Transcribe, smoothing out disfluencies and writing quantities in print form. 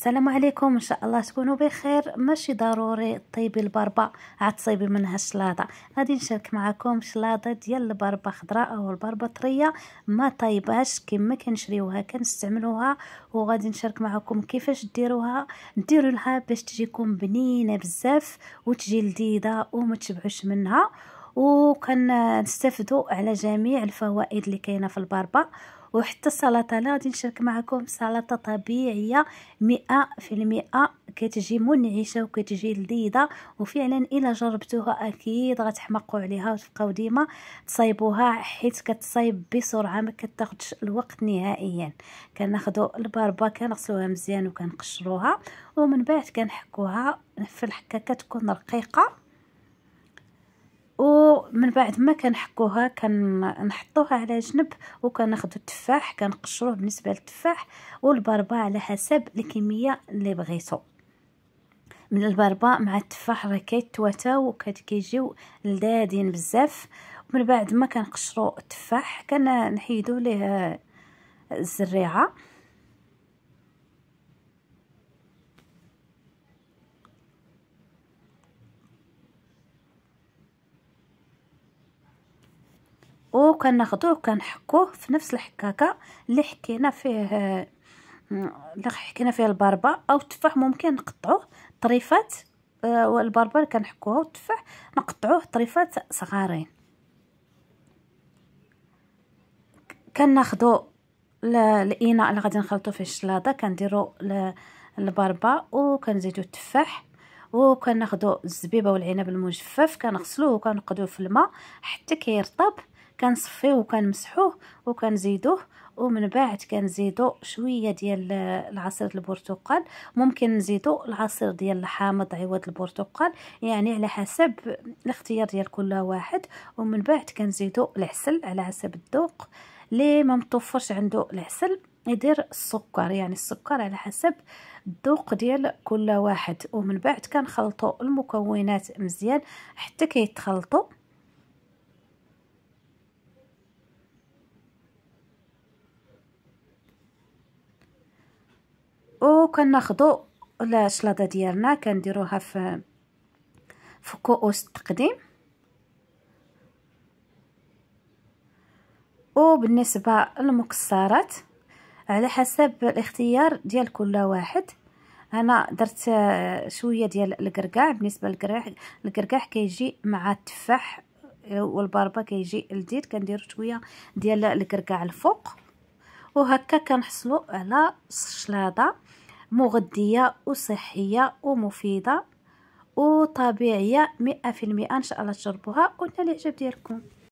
السلام عليكم، ان شاء الله تكونوا بخير. ماشي ضروري طيبي البربه عاد تصيبي منها الشلاضه. غادي نشارك معكم شلاضه ديال البربه خضراء او البربه طريه ما طايباش كما كنشريوها كنستعملوها، وغادي نشارك معكم كيفاش ديروا لها باش تجيكم بنينه بزاف وتجي لذيذه وما تشبعوش منها، وكنستافدوا على جميع الفوائد اللي كاينه في البربه. وحتى السلطه لا غادي نشارك معكم سلطه طبيعيه 100%، كتجي منعشه وكتجي لذيذه، وفعلا الا جربتوها اكيد غتحمقوا عليها وتبقاو ديما تصايبوها، حيت كتصايب بسرعه ما كتاخذش الوقت نهائيا. كناخذوا البربه كنغسلوها مزيان وكنقشروها، ومن بعد كنحكوها في الحكاكه تكون رقيقه، ومن بعد ما كنحكوها كنحطوها على جنب، وكناخذوا التفاح كنقشروه بالنسبه للتفاح والبربه على حسب الكميه اللي بغيتو من البربه مع التفاح، راه كيتواتاو وكيجيو لذاذين بزاف. ومن بعد ما كنقشروا التفاح كنحيدوا ليه الزريعه، وكناخذوه كنحكوه في نفس الحكاكه اللي حكينا فيه البربه او التفاح. ممكن نقطعوه طريفات، والبربه كنحكوها والتفاح نقطعوه طريفات صغارين. كناخذوا الاناء اللي غادي نخلطوا فيه الشلاضه، كنديروا البربه وكنزيدوا التفاح، وكناخذوا الزبيبه والعنب المجفف كنغسلوه وكنقدوه في الماء حتى كيرطب، كنصفيوه وكنمسحوه وكنزيدوه. ومن بعد كنزيدو شويه ديال العصير البرتقال، ممكن نزيدو العصير ديال الحامض عوض البرتقال، يعني على حسب الاختيار ديال كل واحد. ومن بعد كنزيدو العسل على حسب الذوق، اللي ما متوفرش عنده العسل يدير السكر، يعني السكر على حسب الذوق ديال كل واحد. ومن بعد كنخلطوا المكونات مزيان حتى كيتخلطوا، وكناخذوا الشلاضه ديالنا كنديروها في كؤوس التقديم. وبالنسبه للمكسرات على حسب الاختيار ديال كل واحد، انا درت شويه ديال القرقاع. بالنسبه للقرقاع كيجي مع التفاح والبربه كيجي لذيذ، كندير شويه ديال القرقاع الفوق، وهكا كنحصلوا على شلاضه مغذيه وصحيه ومفيده وطبيعيه 100%. ان شاء الله تجربوها ونال الاعجاب ديالكم.